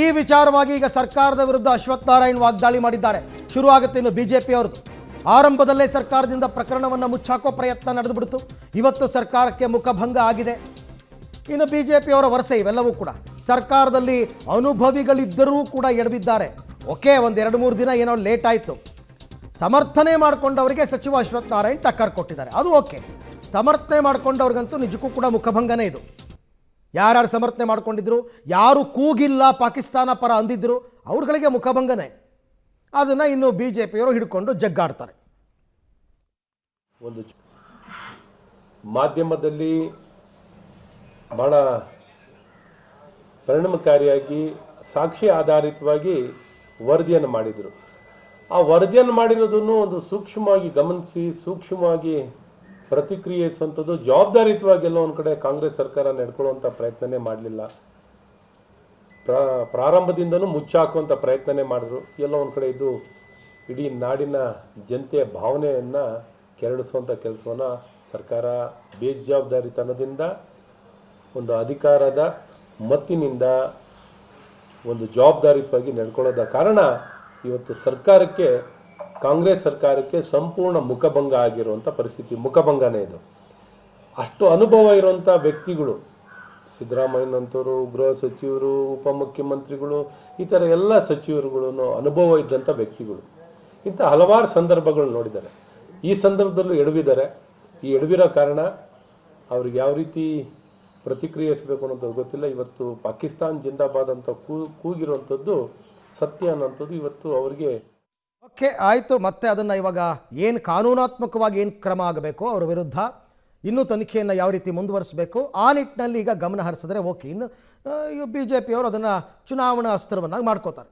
ಈ ವಿಚಾರವಾಗಿ ಈಗ ಸರ್ಕಾರದ ವಿರುದ್ಧ ಅಶ್ವಥ್ ನಾರಾಯಣ್ ವಾಗ್ದಾಳಿ ಮಾಡಿದ್ದಾರೆ. ಶುರು ಆಗುತ್ತೆ ಇನ್ನು ಬಿಜೆಪಿ ಅವರದು. ಆರಂಭದಲ್ಲೇ ಸರ್ಕಾರದಿಂದ ಪ್ರಕರಣವನ್ನು ಮುಚ್ಚಾಕೋ ಪ್ರಯತ್ನ ನಡೆದುಬಿಡ್ತು. ಇವತ್ತು ಸರ್ಕಾರಕ್ಕೆ ಮುಖಭಂಗ ಆಗಿದೆ. ಇನ್ನು ಬಿಜೆಪಿಯವರ ವರಸೆ ಇವೆಲ್ಲವೂ ಕೂಡ ಸರ್ಕಾರದಲ್ಲಿ ಅನುಭವಿಗಳಿದ್ದರೂ ಕೂಡ ಎಡವಿದ್ದಾರೆ. ಓಕೆ, ಒಂದು 2-3 ದಿನ ಏನೋ ಲೇಟ್ ಆಯಿತು. ಸಮರ್ಥನೆ ಮಾಡಿಕೊಂಡವರಿಗೆ ಸಚಿವ ಅಶ್ವಥ್ ನಾರಾಯಣ್ ಟಕ್ಕರ್ ಕೊಟ್ಟಿದ್ದಾರೆ, ಅದು ಓಕೆ. ಸಮರ್ಥನೆ ಮಾಡಿಕೊಂಡವ್ರಿಗಂತೂ ನಿಜಕ್ಕೂ ಕೂಡ ಮುಖಭಂಗನೇ ಇದು. ಯಾರ್ಯಾರು ಸಮರ್ಥನೆ ಮಾಡ್ಕೊಂಡಿದ್ರು, ಯಾರು ಕೂಗಿಲ್ಲ ಪಾಕಿಸ್ತಾನ ಪರ ಅಂದಿದ್ರು ಅವ್ರುಗಳಿಗೆ ಮುಖಭಂಗನೇ. ಅದನ್ನು ಇನ್ನು ಬಿ ಜೆ ಪಿಯವರು ಹಿಡ್ಕೊಂಡು ಜಗ್ಗಾಡ್ತಾರೆ. ಒಂದು ಮಾಧ್ಯಮದಲ್ಲಿ ಬಹಳ ಪರಿಣಾಮಕಾರಿಯಾಗಿ ಸಾಕ್ಷಿ ಆಧಾರಿತವಾಗಿ ವರದಿಯನ್ನು ಮಾಡಿದರು. ಆ ವರದಿಯನ್ನು ಮಾಡಿರೋದನ್ನು ಒಂದು ಸೂಕ್ಷ್ಮವಾಗಿ ಗಮನಿಸಿ ಸೂಕ್ಷ್ಮವಾಗಿ ಪ್ರತಿಕ್ರಿಯಿಸುವಂಥದ್ದು ಜವಾಬ್ದಾರಿಯುತವಾಗಿ ಎಲ್ಲ ಒಂದು ಕಡೆ ಕಾಂಗ್ರೆಸ್ ಸರ್ಕಾರ ನಡ್ಕೊಳ್ಳುವಂಥ ಪ್ರಯತ್ನನೇ ಮಾಡಲಿಲ್ಲ. ಪ್ರಾರಂಭದಿಂದನೂ ಮುಚ್ಚಾಕುವಂಥ ಪ್ರಯತ್ನನೇ ಮಾಡಿದ್ರು. ಎಲ್ಲ ಒಂದು ಕಡೆ ಇದು ಇಡೀ ನಾಡಿನ ಜನತೆಯ ಭಾವನೆಯನ್ನು ಕೆರಳಿಸುವಂಥ ಕೆಲಸವನ್ನು ಸರ್ಕಾರ ಬೇಜವಾಬ್ದಾರಿತನದಿಂದ, ಒಂದು ಅಧಿಕಾರದ ಮತ್ತಿನಿಂದ ಒಂದು ಜವಾಬ್ದಾರಿಯುತವಾಗಿ ನಡ್ಕೊಳ್ಳೋದ ಕಾರಣ ಇವತ್ತು ಸರ್ಕಾರಕ್ಕೆ, ಕಾಂಗ್ರೆಸ್ ಸರ್ಕಾರಕ್ಕೆ ಸಂಪೂರ್ಣ ಮುಖಭಂಗ ಆಗಿರುವಂಥ ಪರಿಸ್ಥಿತಿ. ಮುಖಭಂಗನೇ ಇದು. ಅಷ್ಟು ಅನುಭವ ಇರುವಂಥ ವ್ಯಕ್ತಿಗಳು, ಸಿದ್ದರಾಮಯ್ಯನಂತವರು, ಗೃಹ ಸಚಿವರು, ಉಪಮುಖ್ಯಮಂತ್ರಿಗಳು, ಈ ಥರ ಎಲ್ಲ ಸಚಿವರುಗಳು ಅನುಭವ ಇದ್ದಂಥ ವ್ಯಕ್ತಿಗಳು. ಇಂಥ ಹಲವಾರು ಸಂದರ್ಭಗಳು ನೋಡಿದ್ದಾರೆ. ಈ ಸಂದರ್ಭದಲ್ಲೂ ಎಡವಿದ್ದಾರೆ. ಈ ಎಡವಿರೋ ಕಾರಣ ಅವ್ರಿಗೆ ಯಾವ ರೀತಿ ಪ್ರತಿಕ್ರಿಯಿಸಬೇಕು ಅನ್ನೋದು ಗೊತ್ತಿಲ್ಲ. ಇವತ್ತು ಪಾಕಿಸ್ತಾನ್ ಜಿಂದಾಬಾದ್ ಅಂತ ಕೂಗಿರುವಂಥದ್ದು ಸತ್ಯ ಅನ್ನೋಂಥದ್ದು ಇವತ್ತು ಅವರಿಗೆ ಓಕೆ ಆಯಿತು. ಮತ್ತೆ ಅದನ್ನು ಇವಾಗ ಏನು ಕಾನೂನಾತ್ಮಕವಾಗಿ ಏನು ಕ್ರಮ ಆಗಬೇಕು ಅವರ ವಿರುದ್ಧ, ಇನ್ನೂ ತನಿಖೆಯನ್ನು ಯಾವ ರೀತಿ ಮುಂದುವರಿಸಬೇಕು ಆ ನಿಟ್ಟಿನಲ್ಲಿ ಈಗ ಗಮನ ಹರಿಸಿದ್ರೆ ಓಕೆ. ಇನ್ನು ಬಿ ಜೆ ಪಿಯವರು ಅದನ್ನು ಚುನಾವಣಾ ಅಸ್ತ್ರವನ್ನಾಗಿ ಮಾಡ್ಕೋತಾರೆ.